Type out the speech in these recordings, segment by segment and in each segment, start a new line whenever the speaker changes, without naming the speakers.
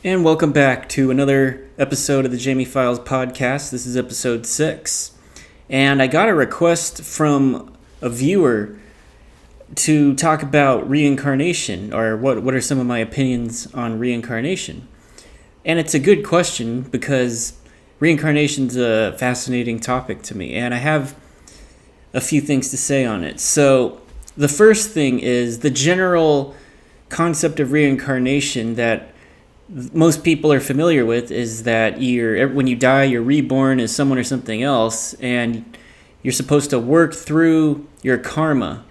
And welcome back to another episode of the Jamie Files podcast. This is episode 6. And I got a request from a viewer to talk about reincarnation, or what are some of my opinions on reincarnation. And it's a good question because reincarnation's a fascinating topic to me, and I have a few things to say on it. So the first thing is the general concept of reincarnation that most people are familiar with is that when you die, you're reborn as someone or something else, and you're supposed to work through your karma.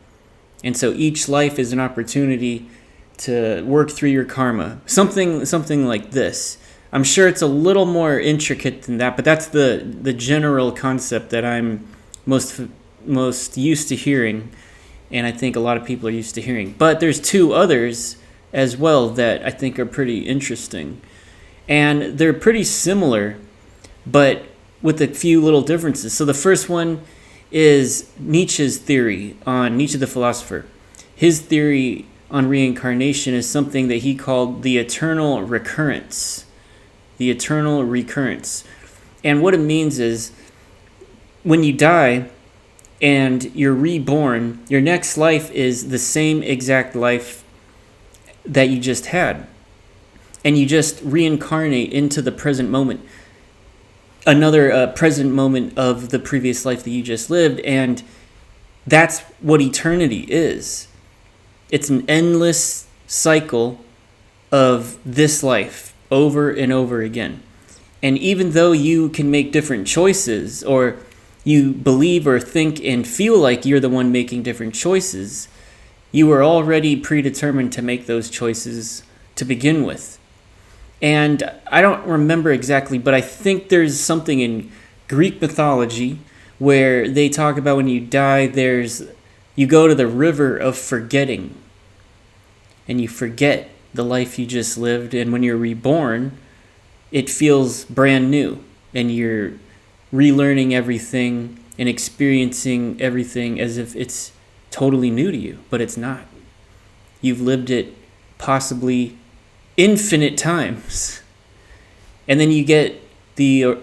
And so each life is an opportunity to work through your karma. Something like this. I'm sure it's a little more intricate than that, but that's the general concept that I'm most used to hearing, and I think a lot of people are used to hearing. But there's two others as well that I think are pretty interesting. And they're pretty similar, but with a few little differences. So the first one is Nietzsche's theory on Nietzsche the philosopher. His theory on reincarnation is something that he called the eternal recurrence. The eternal recurrence. And what it means is when you die and you're reborn, your next life is the same exact life that you just had, and you just reincarnate into the present moment, another present moment of the previous life that you just lived. And that's what eternity is. It's an endless cycle of this life over and over again. And even though you can make different choices, or you believe or think and feel like you're the one making different choices, you were already predetermined to make those choices to begin with. And I don't remember exactly, but I think there's something in Greek mythology where they talk about when you die, you go to the river of forgetting, and you forget the life you just lived. And when you're reborn, it feels brand new, and you're relearning everything and experiencing everything as if it's totally new to you, but it's not. You've lived it possibly infinite times, and then you get a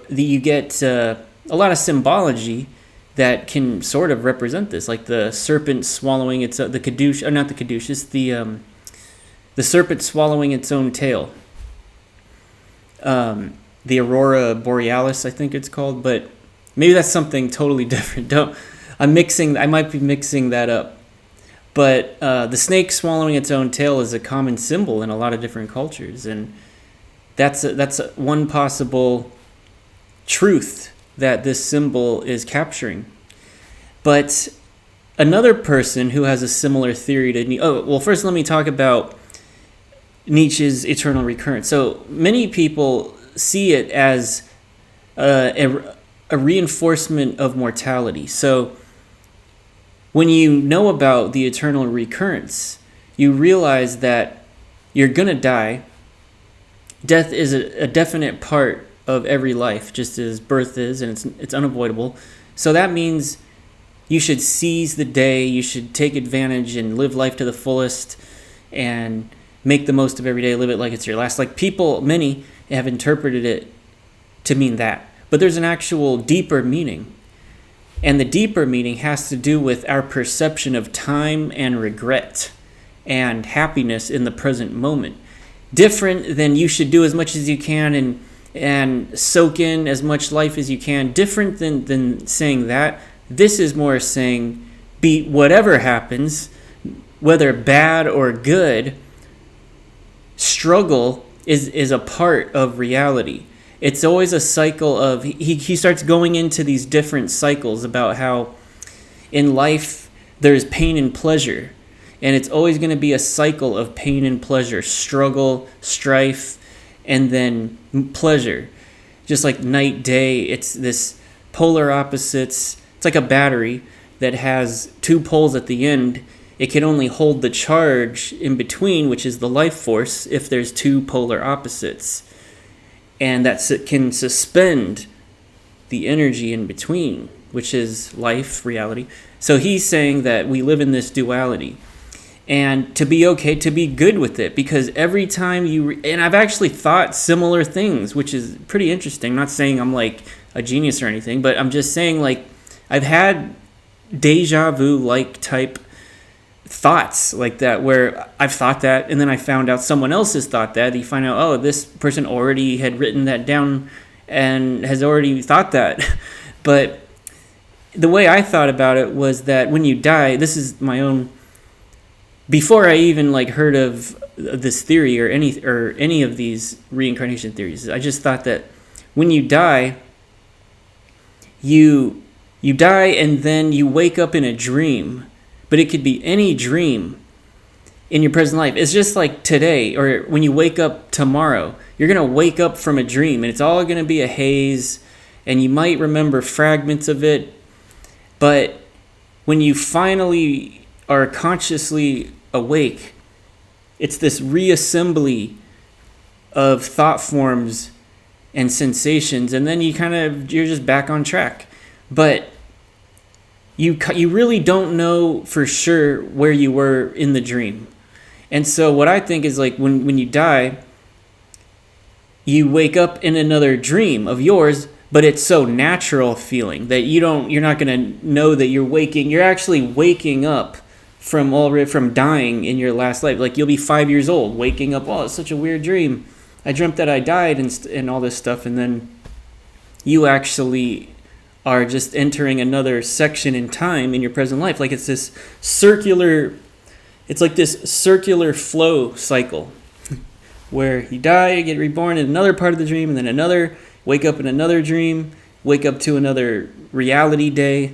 lot of symbology that can sort of represent this, like the serpent swallowing its the serpent swallowing its own tail. The aurora borealis, I think it's called, but maybe that's something totally different. I might be mixing that up. But the snake swallowing its own tail is a common symbol in a lot of different cultures, and that's one possible truth that this symbol is capturing. But another person who has a similar theory to first let me talk about Nietzsche's eternal recurrence. So many people see it as a reinforcement of mortality. So when you know about the eternal recurrence, you realize that you're going to die. Death is a definite part of every life, just as birth is, and it's unavoidable. So that means you should seize the day, you should take advantage and live life to the fullest and make the most of every day, live it like it's your last. Many have interpreted it to mean that. But there's an actual deeper meaning. And the deeper meaning has to do with our perception of time and regret and happiness in the present moment. Different than you should do as much as you can and soak in as much life as you can. Different than saying that. This is more saying, be whatever happens, whether bad or good, struggle is a part of reality. It's always a cycle of, he starts going into these different cycles about how in life there's pain and pleasure. And it's always going to be a cycle of pain and pleasure, struggle, strife, and then pleasure. Just like night, day, it's this polar opposites. It's like a battery that has two poles at the end. It can only hold the charge in between, which is the life force, if there's two polar opposites. And that can suspend the energy in between, which is life, reality. So he's saying that we live in this duality. and to be okay, to be good with it, because every time and I've actually thought similar things, which is pretty interesting. I'm not saying I'm like a genius or anything, but I'm just saying, like, I've had deja vu like type thoughts like that, where I've thought that and then I found out someone else has thought that. You find out, oh, this person already had written that down and has already thought that. But the way I thought about it was that when you die, this is my own, before I even like heard of this theory or any of these reincarnation theories, I just thought that when you die, you die and then you wake up in a dream. But it could be any dream in your present life. It's just like today, or when you wake up tomorrow, you're going to wake up from a dream, and it's all going to be a haze, and you might remember fragments of it. But when you finally are consciously awake, it's this reassembly of thought forms and sensations, and then you're just back on track. But you really don't know for sure where you were in the dream. And so what I think is, like, when you die, you wake up in another dream of yours, but it's so natural feeling that you're not going to know that you're actually waking up from dying in your last life. Like, you'll be 5 years old waking up, oh, it's such a weird dream, I dreamt that I died, and all this stuff. And then you actually are just entering another section in time in your present life. Like, it's this circular flow cycle where you die, you get reborn in another part of the dream, and then another, wake up in another dream, wake up to another reality day,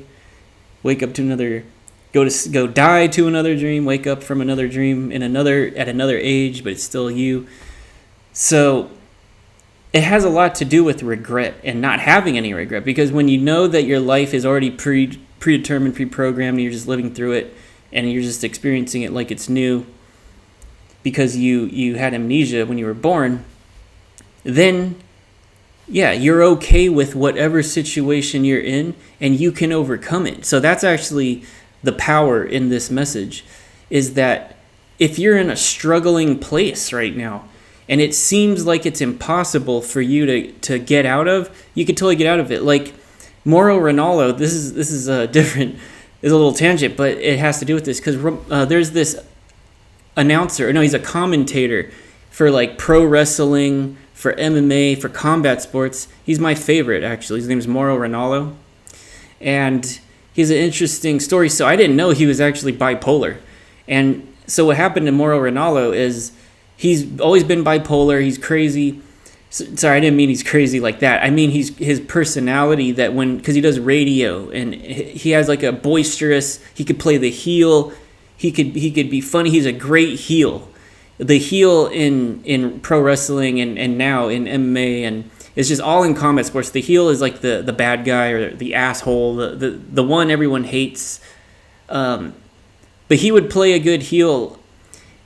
wake up to another, go die to another dream, wake up from another dream at another age, but it's still you. So it has a lot to do with regret and not having any regret, because when you know that your life is already predetermined, pre-programmed, and you're just living through it, and you're just experiencing it like it's new because you had amnesia when you were born, then yeah, you're okay with whatever situation you're in, and you can overcome it. So that's actually the power in this message, is that if you're in a struggling place right now, and it seems like it's impossible for you to get out of, you can totally get out of it. Like Mauro Ranallo, this is a little tangent, but it has to do with this, because there's this announcer, no, he's a commentator for like pro wrestling, for MMA, for combat sports. He's my favorite, actually. His name is Mauro Ranallo, and he has an interesting story. So I didn't know he was actually bipolar, and so what happened to Mauro Ranallo is, he's always been bipolar. He's crazy. Sorry, I didn't mean he's crazy like that. I mean his personality, that because he does radio, and he has like a boisterous, he could play the heel. He could be funny. He's a great heel. The heel in pro wrestling and now in MMA, and it's just all in combat sports. The heel is like the bad guy, or the asshole, the one everyone hates. But he would play a good heel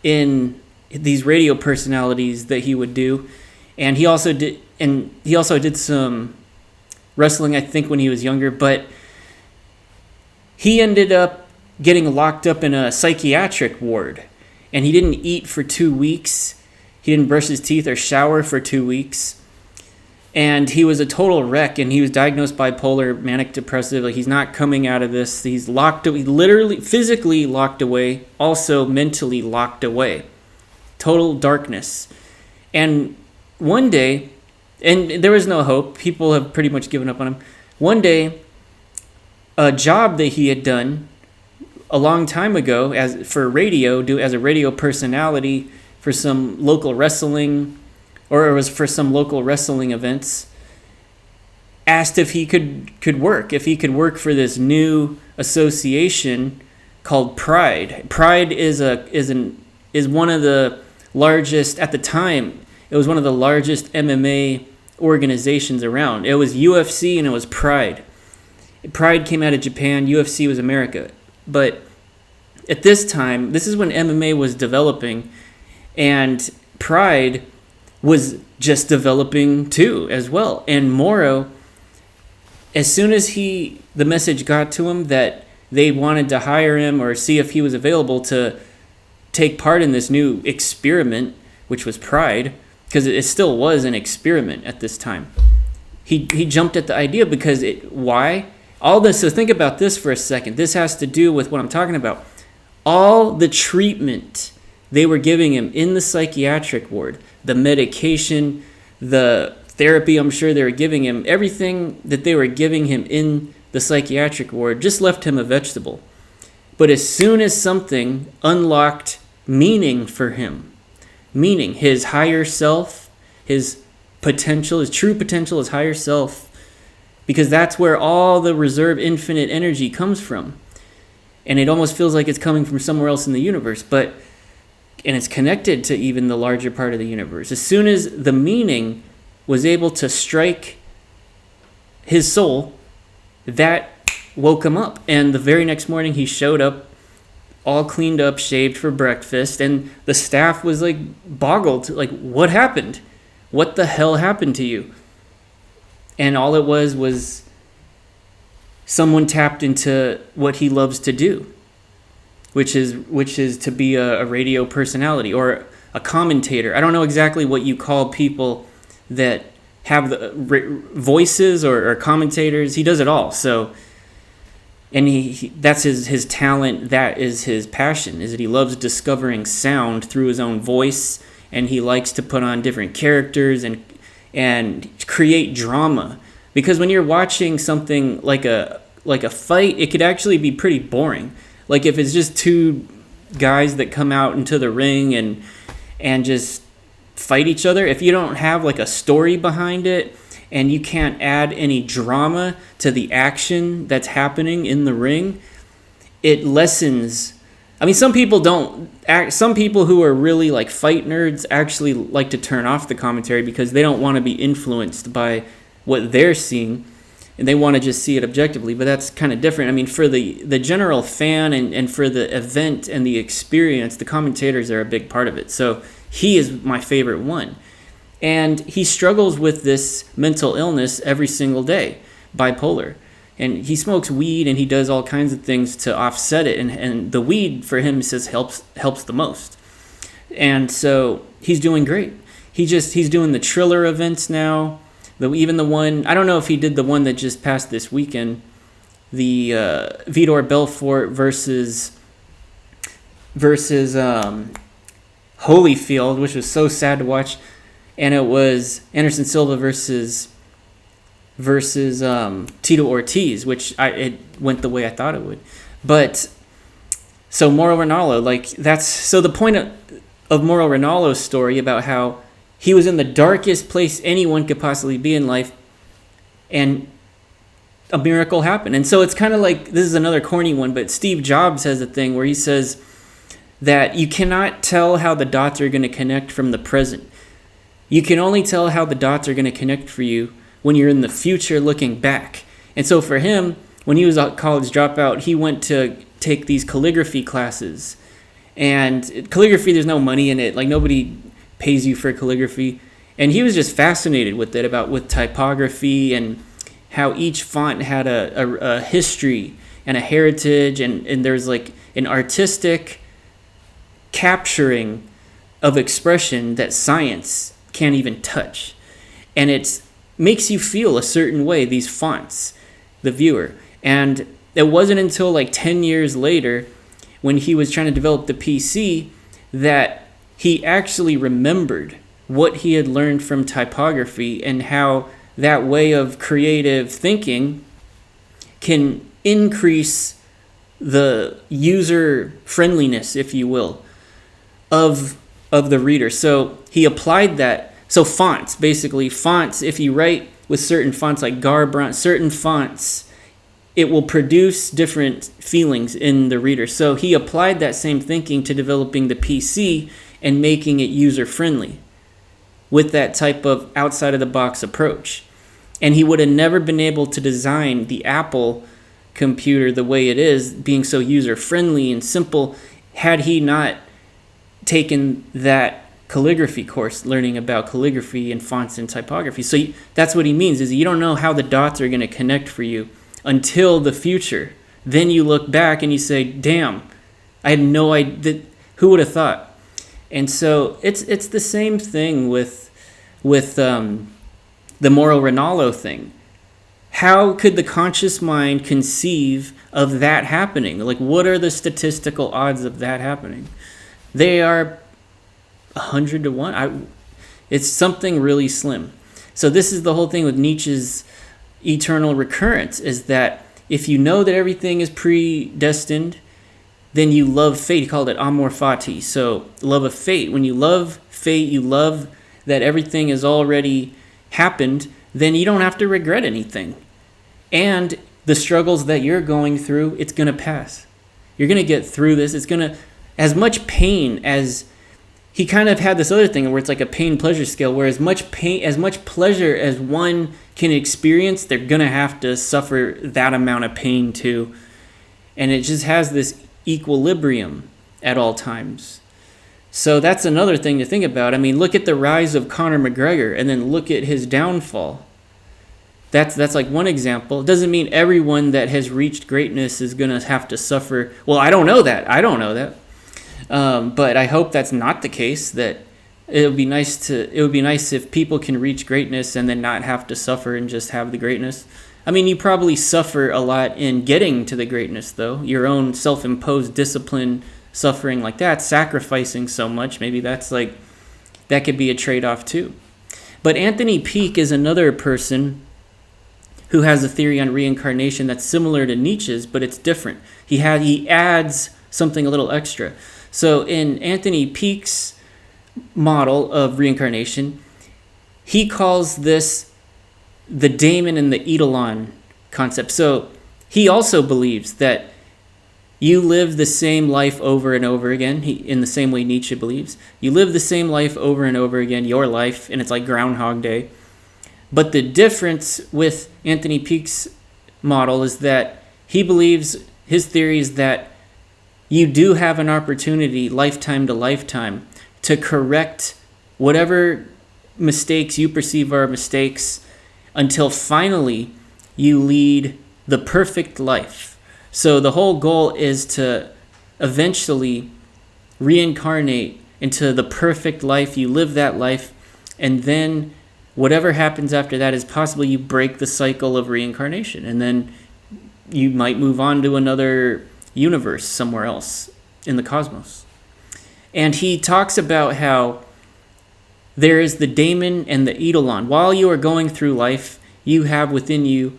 in these radio personalities that he would do, and he also did some wrestling, I think, when he was younger. But he ended up getting locked up in a psychiatric ward, and he didn't eat for 2 weeks. He didn't brush his teeth or shower for 2 weeks, and he was a total wreck. And he was diagnosed bipolar, manic depressive. Like, he's not coming out of this. He's locked, literally physically locked away, also mentally locked away. Total darkness. And one day, and there was no hope, people have pretty much given up on him. One day, a job that he had done a long time ago as a radio personality for some local wrestling, or it was for some local wrestling events, asked if he could work for this new association called Pride. Pride is one of the largest, at the time, it was one of the largest MMA organizations around. It was UFC and it was Pride. Pride came out of Japan, UFC was America. But at this time, this is when MMA was developing, and Pride was just developing too as well. And Mauro, as soon as the message got to him that they wanted to hire him or see if he was available to take part in this new experiment, which was pride, because it still was an experiment at this time. He jumped at the idea because why? All this, so think about this for a second. This has to do with what I'm talking about. All the treatment they were giving him in the psychiatric ward, the medication, the therapy I'm sure they were giving him, everything that they were giving him in the psychiatric ward just left him a vegetable. But as soon as something unlocked meaning for him, meaning his higher self, his potential, his true potential, his higher self, because that's where all the reserve infinite energy comes from. And it almost feels like it's coming from somewhere else in the universe, and it's connected to even the larger part of the universe. As soon as the meaning was able to strike his soul, that woke him up. And the very next morning he showed up all cleaned up, shaved for breakfast, and the staff was like boggled, like, what happened? What the hell happened to you? And all it was someone tapped into what he loves to do, which is to be a radio personality or a commentator. I don't know exactly what you call people that have the voices or commentators. He does it all. So, and he that's his talent. That is his passion, is that he loves discovering sound through his own voice, and he likes to put on different characters and create drama. Because when you're watching something like a fight, it could actually be pretty boring. Like if it's just two guys that come out into the ring and just fight each other, if you don't have like a story behind it and you can't add any drama to the action that's happening in the ring, it lessens. I mean, some people who are really like fight nerds actually like to turn off the commentary because they don't want to be influenced by what they're seeing, and they want to just see it objectively. But that's kind of different. I mean, for the general fan and for the event and the experience, the commentators are a big part of it. So he is my favorite one. And he struggles with this mental illness every single day, bipolar. And he smokes weed and he does all kinds of things to offset it. And the weed for him, he says, helps the most. And so he's doing great. He's doing the Triller events now. Even the one, I don't know if he did the one that just passed this weekend, the Vitor Belfort versus Holyfield, which was so sad to watch. And it was Anderson Silva versus Tito Ortiz, which it went the way I thought it would. But so Mauro Ranallo, so the point of Mauro Ranallo's story about how he was in the darkest place anyone could possibly be in life, and a miracle happened. And so it's kind of like, this is another corny one, but Steve Jobs has a thing where he says that you cannot tell how the dots are going to connect from the present. You can only tell how the dots are going to connect for you when you're in the future looking back. And so for him, when he was a college dropout, he went to take these calligraphy classes. And calligraphy, there's no money in it. Like, nobody pays you for calligraphy. And he was just fascinated with it, with typography and how each font had a history and a heritage. And there's like an artistic capturing of expression that science can't even touch. And it makes you feel a certain way, these fonts, the viewer. And it wasn't until like 10 years later, when he was trying to develop the PC, that he actually remembered what he had learned from typography and how that way of creative thinking can increase the user friendliness, if you will, of the reader. So he applied that. So fonts, if you write with certain fonts like Garbrandt, certain fonts, it will produce different feelings in the reader. So he applied that same thinking to developing the PC and making it user-friendly with that type of outside-of-the-box approach. And he would have never been able to design the Apple computer the way it is, being so user-friendly and simple, had he not taken that calligraphy course, learning about calligraphy and fonts and typography. So that's what he means, is you don't know how the dots are going to connect for you until the future. Then you look back and you say, damn, I had no idea. Who would have thought? And so it's the same thing with the moral Ronaldo thing. How could the conscious mind conceive of that happening? Like, what are the statistical odds of that happening? They are 100 to 1. It's something really slim. So this is the whole thing with Nietzsche's eternal recurrence, is that if you know that everything is predestined, then you love fate. He called it amor fati. So love of fate. When you love fate, you love that everything has already happened, then you don't have to regret anything. And the struggles that you're going through, it's going to pass. You're going to get through this. It's going to, as much pain as, he kind of had this other thing where it's like a pain-pleasure scale, where as much pain, as much pleasure as one can experience, they're going to have to suffer that amount of pain too. And it just has this equilibrium at all times. So that's another thing to think about. I mean, look at the rise of Conor McGregor and then look at his downfall. That's like one example. It doesn't mean everyone that has reached greatness is going to have to suffer. Well, I don't know that. But I hope that's not the case. That it would be nice if people can reach greatness and then not have to suffer and just have the greatness. I mean, you probably suffer a lot in getting to the greatness, though. Your own self-imposed discipline, suffering like that, sacrificing so much. Maybe that could be a trade-off too. But Anthony Peake is another person who has a theory on reincarnation that's similar to Nietzsche's, but it's different. He adds something a little extra. So in Anthony Peake's model of reincarnation, he calls this the Damon and the Edelon concept. So he also believes that you live the same life over and over again, in the same way Nietzsche believes. You live the same life over and over again, your life, and it's like Groundhog Day. But the difference with Anthony Peake's model is that he believes, his theory is that you do have an opportunity, lifetime to lifetime, to correct whatever mistakes you perceive are mistakes until finally you lead the perfect life. So the whole goal is to eventually reincarnate into the perfect life. You live that life, and then whatever happens after that is possibly you break the cycle of reincarnation, and then you might move on to another universe somewhere else in the cosmos. And he talks about how there is the Damon and the Edelon. While you are going through life, you have within you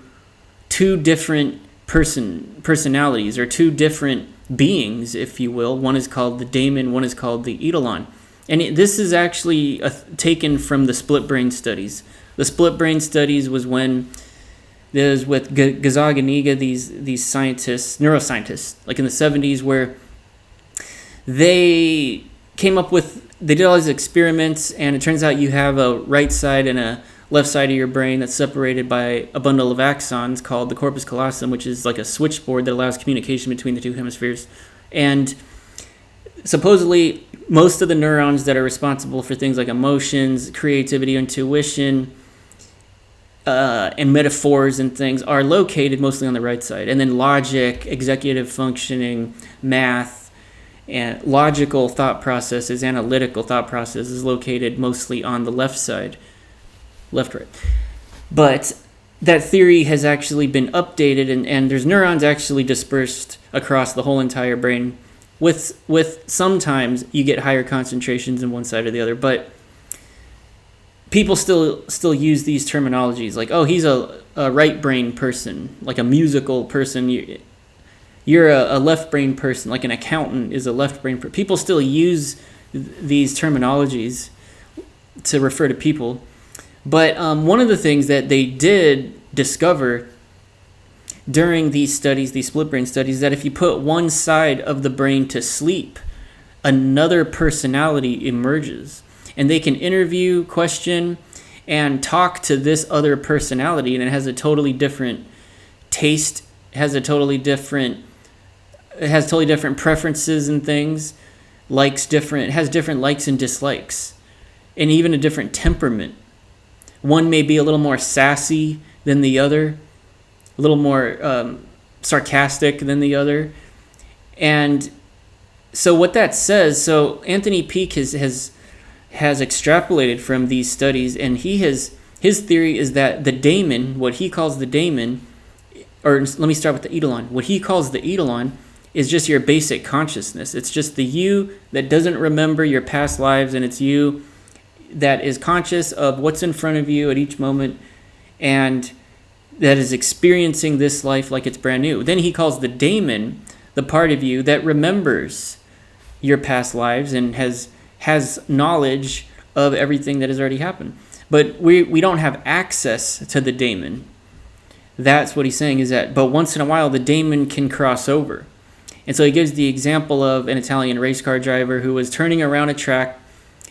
two different personalities, or two different beings, if you will. One is called the Damon, one is called the Edelon. And this is actually taken from the split brain studies. The split brain studies was when there's with Gazzaniga, these scientists, neuroscientists, like in the 70s, where they came up with, they did all these experiments, and it turns out you have a right side and a left side of your brain that's separated by a bundle of axons called the corpus callosum, which is like a switchboard that allows communication between the two hemispheres. And supposedly, most of the neurons that are responsible for things like emotions, creativity, intuition, and metaphors and things are located mostly on the right side. And then logic, executive functioning, math, and logical thought processes, analytical thought processes is located mostly on the left side. Left, right. But that theory has actually been updated, and there's neurons actually dispersed across the whole entire brain. With sometimes you get higher concentrations in one side or the other, but people still use these terminologies like, oh, he's a right brain person, like a musical person. You're a left brain person, like an accountant is a left brain person. People still use these terminologies to refer to people. But one of the things that they did discover during these studies, these split brain studies, that if you put one side of the brain to sleep, another personality emerges. And they can interview, question, and talk to this other personality, and it has a totally different taste, it has totally different preferences and things, it has different likes and dislikes, and even a different temperament. One may be a little more sassy than the other, a little more sarcastic than the other. And So what that says, so Anthony Peake has extrapolated from these studies, and his theory is that the Damon, what he calls the Damon, or let me start with the Edelon. What he calls the Edelon is just your basic consciousness. It's just the you that doesn't remember your past lives, and it's you that is conscious of what's in front of you at each moment, and that is experiencing this life like it's brand new. Then he calls the Damon the part of you that remembers your past lives and has knowledge of everything that has already happened. But we don't have access to the Damon. That's what he's saying, is that, but once in a while the Damon can cross over. And so he gives the example of an Italian race car driver who was turning around a track,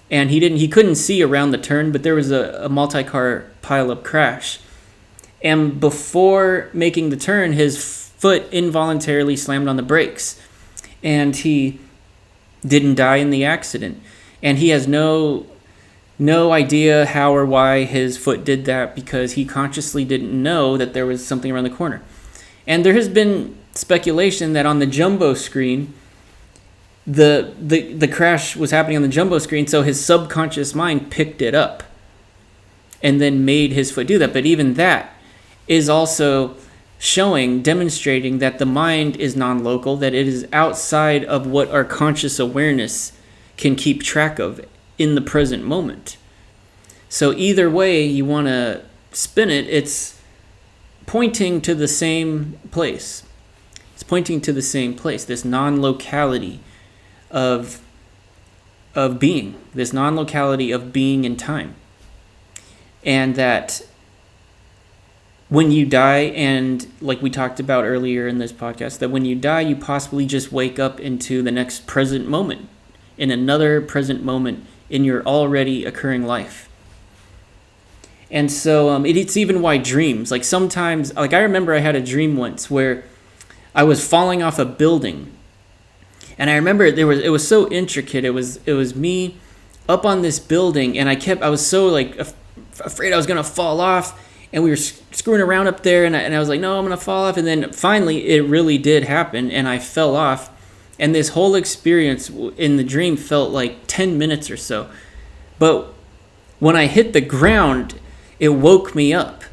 and he couldn't see around the turn, but there was a multi-car pileup crash. And before making the turn, his foot involuntarily slammed on the brakes, and he didn't die in the accident. And he has no idea how or why his foot did that, because he consciously didn't know that there was something around the corner. And there has been speculation that on the jumbo screen, the crash was happening on the jumbo screen, so his subconscious mind picked it up and then made his foot do that. But even that is also demonstrating that the mind is non-local, that it is outside of what our conscious awareness can keep track of in the present moment. So either way you want to spin it, it's pointing to the same place. It's pointing to the same place, this non-locality of being, this non-locality of being in time. And that when you die, and like we talked about earlier in this podcast, that when you die, you possibly just wake up into the next present moment, in another present moment in your already occurring life. And so it's even why dreams, like sometimes, like I remember I had a dream once where I was falling off a building, and I remember it was so intricate. It was me up on this building, and I was so like afraid I was gonna fall off. And we were screwing around up there, and I was like, no, I'm going to fall off. And then finally, it really did happen, and I fell off. And this whole experience in the dream felt like 10 minutes or so. But when I hit the ground, it woke me up.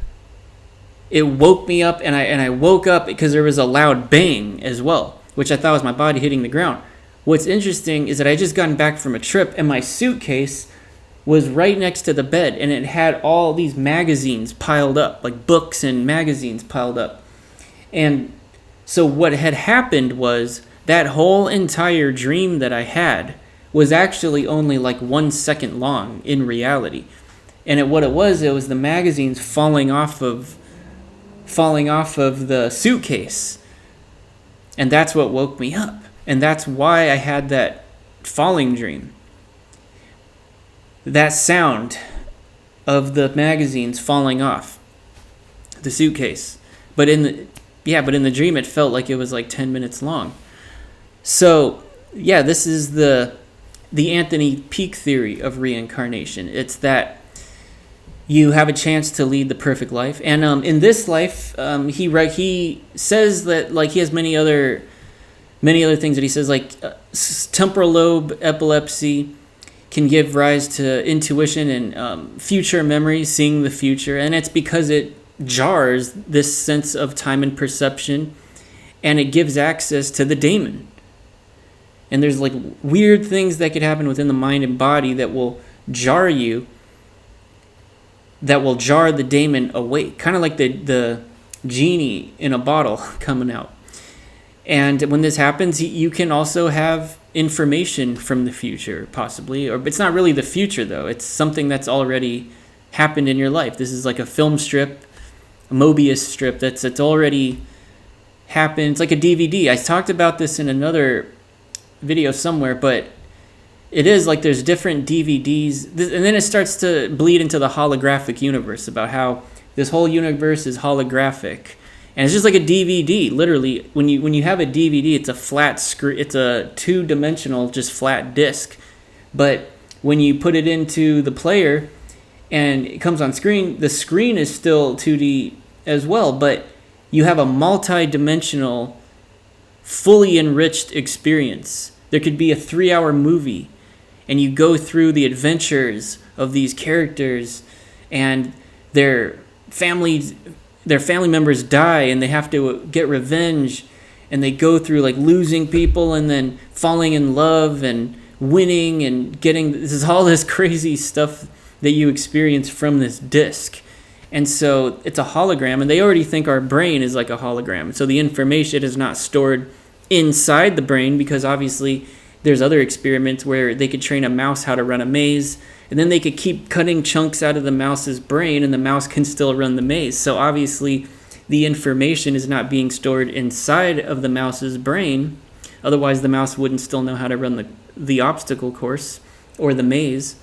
It woke me up, and I woke up because there was a loud bang as well, which I thought was my body hitting the ground. What's interesting is that I just gotten back from a trip, and my suitcase was right next to the bed, and it had all these magazines piled up, like books and magazines piled up. And so what had happened was that whole entire dream that I had was actually only like 1 second long in reality. And what it was the magazines falling off of the suitcase. And that's what woke me up. And that's why I had that falling dream. That sound of the magazines falling off the suitcase. But in the dream it felt like it was like 10 minutes long. So, yeah, this is the Anthony Peake theory of reincarnation. It's that you have a chance to lead the perfect life. And in this life, he says that, like, he has many other things that he says, like temporal lobe epilepsy can give rise to intuition and future memory, seeing the future. And it's because it jars this sense of time and perception, and it gives access to the Damon. And there's like weird things that could happen within the mind and body that will jar you, that will jar the Damon awake, kind of like the genie in a bottle coming out. And when this happens, you can also have information from the future, possibly. Or it's not really the future, though. It's something that's already happened in your life. This is like a film strip, a Mobius strip that's already happened. It's like a DVD. I talked about this in another video somewhere, but it is like there's different DVDs. And then it starts to bleed into the holographic universe, about how this whole universe is holographic. And it's just like a DVD, literally. When you have a DVD, it's a flat screen. It's a 2-dimensional, just flat disc. But when you put it into the player and it comes on screen, the screen is still 2D as well. But you have a multi-dimensional, fully enriched experience There could be a 3-hour movie, and you go through the adventures of these characters, and their family members die, and they have to get revenge, and they go through like losing people and then falling in love and winning and getting all this crazy stuff that you experience from this disc. And so it's a hologram, and they already think our brain is like a hologram. So the information is not stored inside the brain, because obviously there's other experiments where they could train a mouse how to run a maze, and then they could keep cutting chunks out of the mouse's brain, and the mouse can still run the maze. So obviously the information is not being stored inside of the mouse's brain. Otherwise the mouse wouldn't still know how to run the obstacle course or the maze.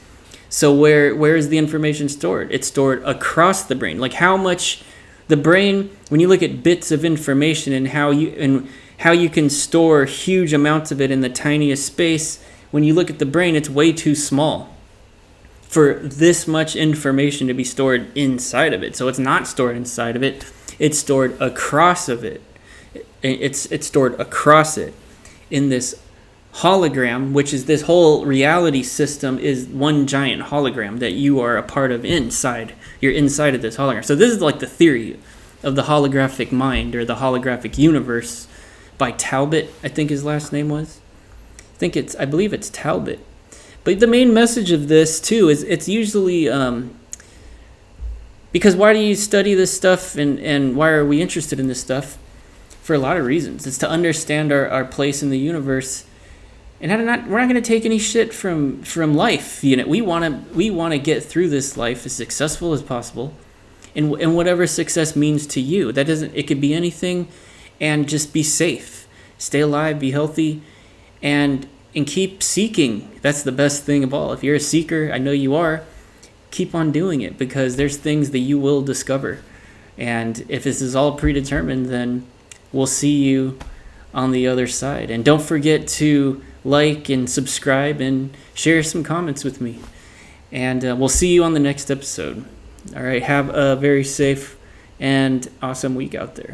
So where is the information stored? It's stored across the brain. Like how much the brain, when you look at bits of information and how you can store huge amounts of it in the tiniest space, when you look at the brain, it's way too small for this much information to be stored inside of it. So it's not stored inside of it. It's stored across of it. It's stored across it in this hologram, which is this whole reality system is one giant hologram that you are a part of inside. You're inside of this hologram. So this is like the theory of the holographic mind, or the holographic universe, by Talbot, I think his last name was. I believe it's Talbot. But the main message of this too is it's usually because why do you study this stuff, and why are we interested in this stuff? For a lot of reasons. It's to understand our place in the universe. And we're not going to take any shit from life. You know, we want to get through this life as successful as possible, and whatever success means to you. It could be anything, and just be safe, stay alive, be healthy, and keep seeking. That's the best thing of all. If you're a seeker, I know you are, keep on doing it, because there's things that you will discover. And if this is all predetermined, then we'll see you on the other side. And don't forget to like and subscribe and share some comments with me. And we'll see you on the next episode. All right, have a very safe and awesome week out there.